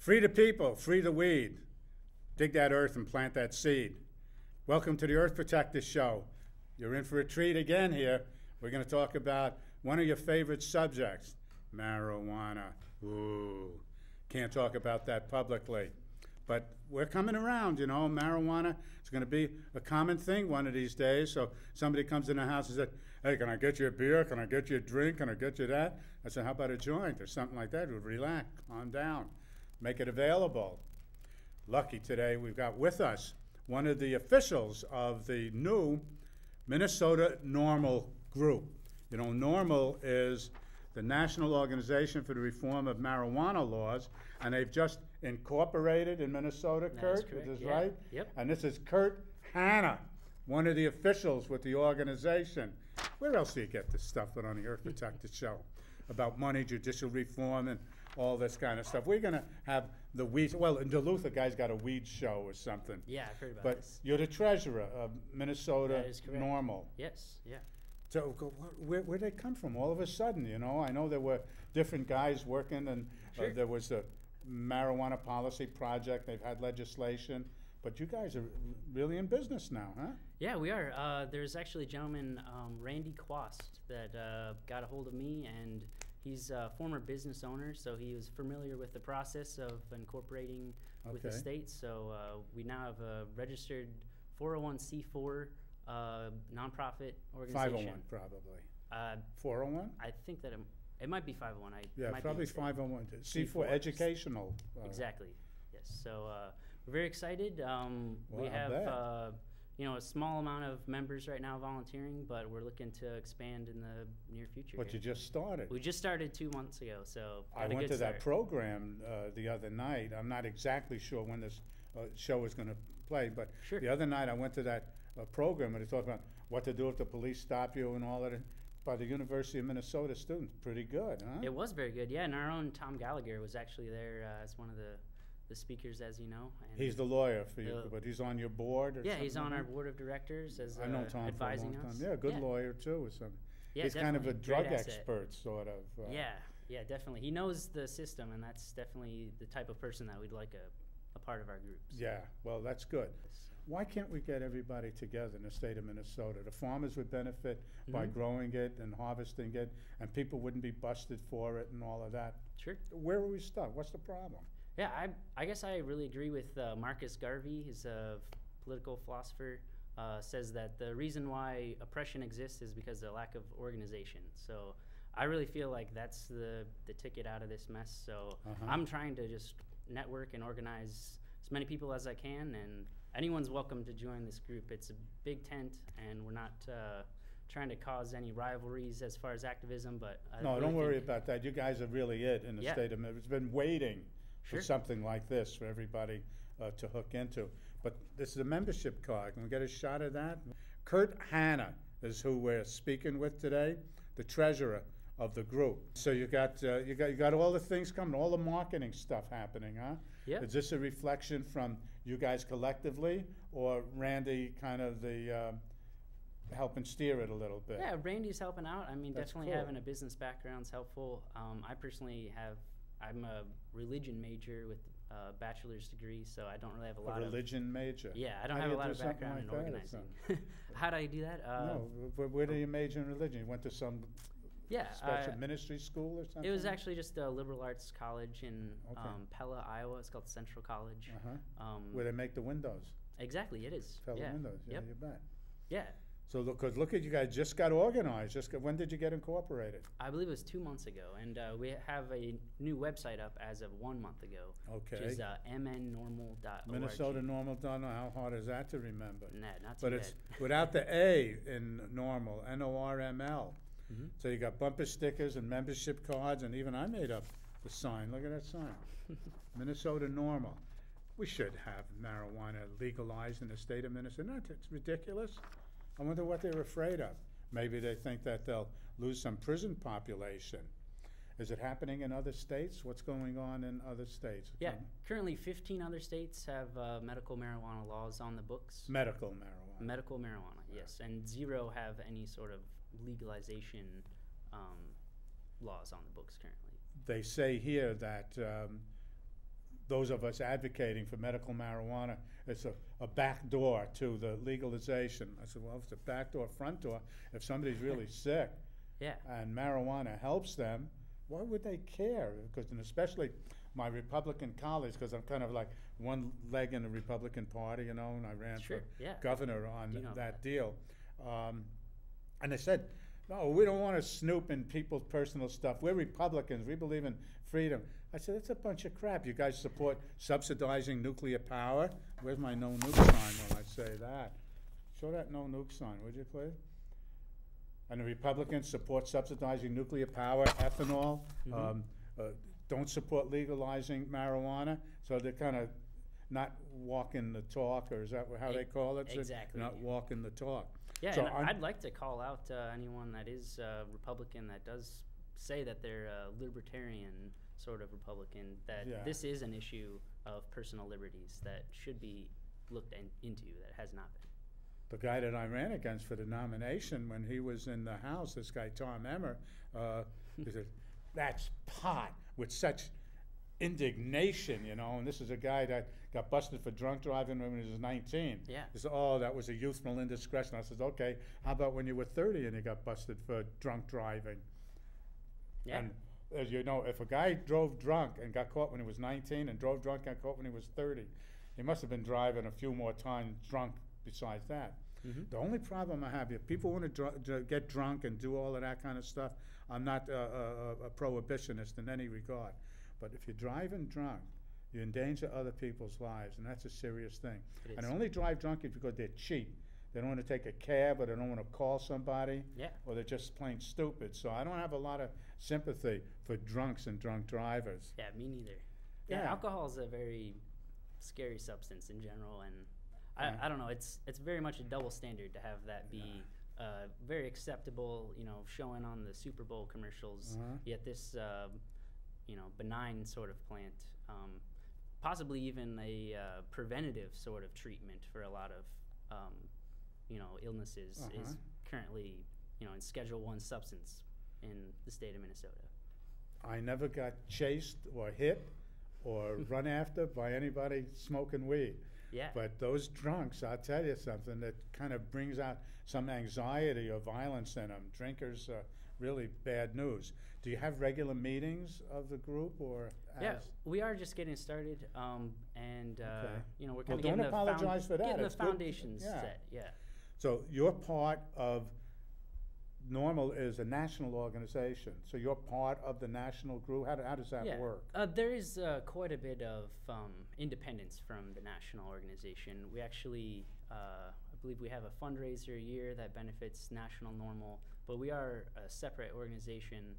Free the people, free the weed. Dig that earth and plant that seed. Welcome to the Earth Protector Show. You're in for a treat again here. We're going to talk about one of your favorite subjects, marijuana. Ooh, can't talk about that publicly. But we're coming around, you know, marijuana is going to be a common thing one of these days. So somebody comes in the house and says, hey, can I get you a beer? Can I get you a drink? Can I get you that? I said, how about a joint or something like that? We'll relax, calm down, make it available. Lucky today we've got with us one of the officials of the new Minnesota NORML group. You know, NORML is the National Organization for the Reform of Marijuana Laws, and they've just incorporated in Minnesota, Kurt, is this right? Yep. And this is Kurt Hanna, one of the officials with the organization. Where else do you get this stuff but on the Earth Protector Show about money, judicial reform, and all this kind of stuff? We're going to have the weed, well, in Duluth, a guy's got a weed show or something. Yeah, I've heard about but this. You're the treasurer of Minnesota NORML. Yes, yeah. So where'd they come from all of a sudden, you know? I know there were different guys working, and Sure. There was a marijuana policy project. They've had legislation. But you guys are really in business now, huh? Yeah, we are. There's actually a gentleman, Randy Quast, that got a hold of me, and he's a former business owner, so he was familiar with the process of incorporating with the state. So we now have a registered 401c4 nonprofit organization. 501 probably. 401? I think that it might be 501. Yeah, probably 501. C4 educational. Exactly. Yes. So we're very excited. We have you know, a small amount of members right now volunteering, but we're looking to expand in the near future. But you just started. We just started 2 months ago, so I went to that program the other night. I'm not exactly sure when this show is going to play, but Sure. The other night I went to that program and they talked about what to do if the police stop you and all that. By the University of Minnesota students. Pretty good, huh? It was very good, yeah. And our own Tom Gallagher was actually there as one of the speakers, as you know. And he's the lawyer for you, but he's on your board or yeah, something? he's on our board of directors as I know Tom advising for a long us. time. Yeah, good lawyer too. Or something. Yeah, he's kind of a drug asset. expert, sort of. Yeah, definitely. He knows the system, and that's definitely the type of person that we'd like a part of our groups. Yeah, well, that's good. Why can't we get everybody together in the state of Minnesota? The farmers would benefit by growing it and harvesting it, and people wouldn't be busted for it and all of that. Sure. Where are we stuck? What's the problem? Yeah, I guess I really agree with Marcus Garvey. He's a political philosopher. Says that the reason why oppression exists is because of the lack of organization. So I really feel like that's the ticket out of this mess. So I'm trying to just network and organize as many people as I can, and anyone's welcome to join this group. It's a big tent, and we're not trying to cause any rivalries as far as activism, but no, don't worry about that. You guys are really it in the state of Minnesota. It's been waiting for something like this for everybody to hook into. But this is a membership card. Can we get a shot of that? Kurt Hanna is who we're speaking with today, the treasurer of the group. So you got all the things coming, all the marketing stuff happening, huh? Yeah. Is this a reflection from you guys collectively, or Randy kind of the helping steer it a little bit? Yeah, Randy's helping out. I mean, That's definitely cool. having a business background is helpful. I personally I'm a religion major with a bachelor's degree, so I don't really have a lot of religion major. Yeah, I don't have a lot of background in organizing. How do I do that? No, where do you major in religion? You went to some special ministry school or something? It was actually just a liberal arts college in Pella, Iowa. It's called Central College. Where they make the windows. Exactly, it is. Pella windows, yeah, you bet. Yeah. So look at you guys just got organized. When did you get incorporated? I believe it was 2 months ago, and we have a new website up as of 1 month ago. Okay. Which is mnnormal.org. Minnesota NORML. Don't know how hard is that to remember. Nah, not too but bad. It's without the A in NORML, NORML. So you got bumper stickers and membership cards, and even I made up the sign. Look at that sign. Minnesota NORML. We should have marijuana legalized in the state of Minnesota. Isn't that ridiculous? I wonder what they're afraid of. Maybe they think that they'll lose some prison population. Is it happening in other states? What's going on in other states? Yeah, currently 15 other states have medical marijuana laws on the books. Medical marijuana. Medical marijuana, yes. And 0 have any sort of legalization laws on the books currently. They say here that those of us advocating for medical marijuana, it's a back door to the legalization. I said, well, if it's a back door, front door, if somebody's really sick Yeah. and marijuana helps them, why would they care? Because, and especially my Republican colleagues, because I'm kind of like one leg in the Republican Party, and I ran Sure, for yeah. governor on Do know that deal. And they said, no, we don't want to snoop in people's personal stuff. We're Republicans. We believe in freedom. I said, that's a bunch of crap. You guys support subsidizing nuclear power? Where's my no nuke sign when I say that? Show that no nuke sign, would you please? And the Republicans support subsidizing nuclear power, ethanol, don't support legalizing marijuana. So they're kind of not walking the talk, or is that how they call it? Exactly. Not walking the talk. Yeah, so and I'd like to call out anyone that is Republican that does say that they're a libertarian sort of Republican, that this is an issue of personal liberties that should be looked into, that has not been. The guy that I ran against for the nomination, when he was in the House, this guy Tom Emmer, he said, that's pot, with such indignation, and this is a guy that got busted for drunk driving when he was 19. Yeah. He said, oh, that was a youthful indiscretion. I said, okay, how about when you were 30 and you got busted for drunk driving? Yeah. And as you know, if a guy drove drunk and got caught when he was 19 and drove drunk and got caught when he was 30, he must have been driving a few more times drunk besides that. The only problem I have, if people want to get drunk and do all of that kind of stuff, I'm not a prohibitionist in any regard. But if you're driving drunk, you endanger other people's lives, and that's a serious thing. And they only drive drunk because they're cheap. They don't want to take a cab, or they don't want to call somebody, or they're just plain stupid. So I don't have a lot of sympathy for drunks and drunk drivers. Yeah, me neither. Yeah, alcohol is a very scary substance in general, and I don't know. It's very much a double standard to have that be very acceptable, showing on the Super Bowl commercials. Yet this, benign sort of plant, possibly even a preventative sort of treatment for a lot of, illnesses is currently, in Schedule 1 substance in the state of Minnesota. I never got chased or hit or run after by anybody smoking weed. Yeah. But those drunks, I'll tell you something, that kind of brings out some anxiety or violence in them. Drinkers are really bad news. Do you have regular meetings of the group, or? Yeah, we are just getting started, and we're kind of don't apologize for that. Getting the It's foundations good. set. Yeah. So you're part of NORML is a national organization. So you're part of the national group. How does that work? There is quite a bit of independence from the national organization. We actually, I believe we have a fundraiser a year that benefits National NORML, but we are a separate organization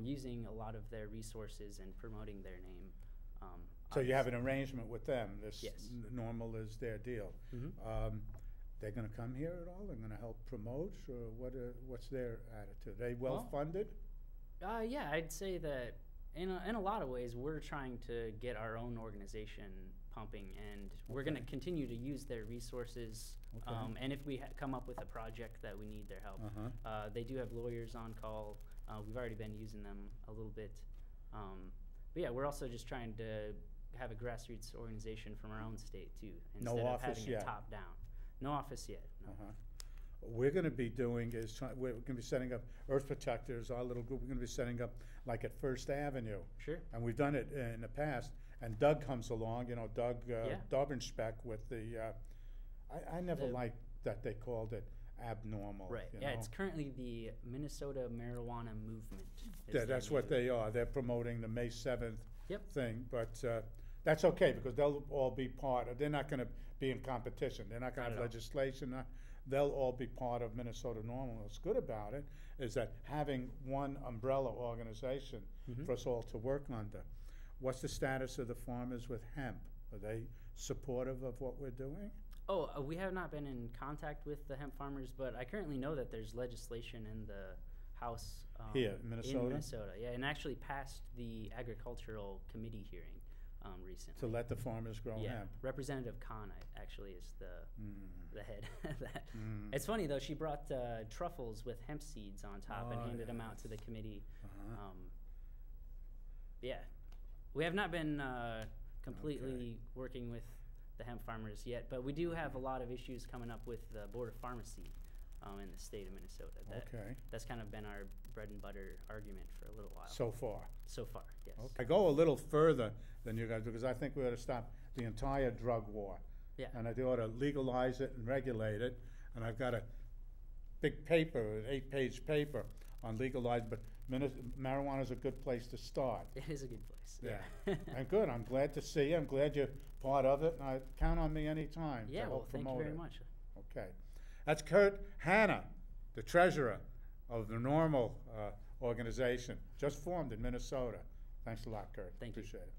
using a lot of their resources and promoting their name. So you have an arrangement with them. This Yes. NORML is their deal. They're going to come here at all? They're going to help promote, or what's their attitude? Are they well funded? Yeah, I'd say that in a lot of ways we're trying to get our own organization pumping, and we're going to continue to use their resources. And if we come up with a project that we need their help, they do have lawyers on call. We've already been using them a little bit. But yeah, we're also just trying to have a grassroots organization from our own state too, instead of having it top down. No office yet. No. What we're going to be doing is we're going to be setting up Earth Protectors, our little group. We're going to be setting up like at First Avenue. Sure. And we've done it in the past. And Doug comes along, Doug Darbenspec with the, I never liked that they called it abnormal. Right. Yeah, it's currently the Minnesota Marijuana Movement. That's what they are. They're promoting the May 7th thing. But that's okay, because they'll all be part of, they're not going to be in competition. They're not going to have legislation. They'll all be part of Minnesota NORML. What's good about it is that having one umbrella organization for us all to work under. What's the status of the farmers with hemp? Are they supportive of what we're doing? Oh, we have not been in contact with the hemp farmers, but I currently know that there's legislation in the House here in Minnesota. In Minnesota, yeah, and actually passed the Agricultural Committee hearing recently. To let the farmers grow hemp. Representative Khan actually is the head of that. It's funny though; she brought truffles with hemp seeds on top and handed them out to the committee. Yeah, we have not been completely working with the hemp farmers yet, but we do have a lot of issues coming up with the Board of Pharmacy in the state of Minnesota. That's kind of been our bread and butter argument for a little while. So far. So far, yes. Okay. I go a little further than you guys because I think we ought to stop the entire drug war. Yeah. And I ought to legalize it and regulate it. And I've got a big paper, an 8-page paper on legalized, but marijuana is a good place to start. It is a good place. Yeah. And good. I'm glad to see you. I'm glad you're part of it. And I count on me anytime Yeah, to well, help thank promote you very it. much. Okay. That's Hanna, the treasurer of the NORML organization, just formed in Minnesota. Thanks a lot, Kurt. Thank you. Appreciate it.